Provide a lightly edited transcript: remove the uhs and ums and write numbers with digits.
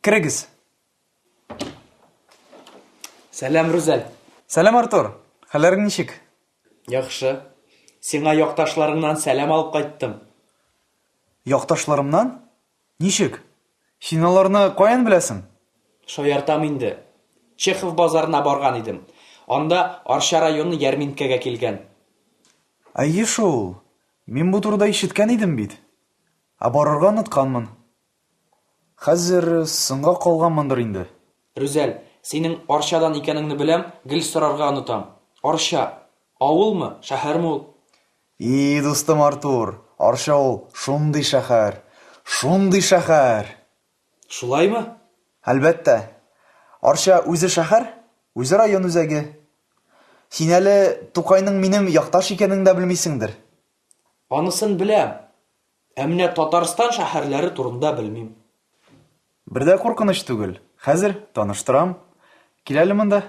Кірегіз. Сәлем, Рүзәл. Сәлем, Артур. Хәлләрең ничек? Яхшы. Сиңа якташларыңнан сәлем алып кайттым. Якташларымнан? Ничек? Син аларны каян беләсең? Шаяртам инде. Чехов базарына барган идем. Анда Арча районы ярминкәгә килгән. Әйе шул. Мин бу турыда ишеткән идем бит. Ә барырга онытканмын. Хәзер соңга калганмындыр инде. Рүзәл, синең Арчадан икәнеңне беләм, гел сорарга онытам. Арча, авылмы, шәһәрме ул? И, дустым Артур, Арча ул шундый шәһәр. Шундый шәһәр. Шулаймы? Әлбәттә. Арча үзе шәһәр, үзе район үзәге. Син әле Тукайның минем якташ икәнен дә белмисеңдер. Анысын беләм. Ә менә Татарстан шәһәрләре турында белмим. Бердә куркыныч түгел. Хәзер таныштырам. Кил әле монда.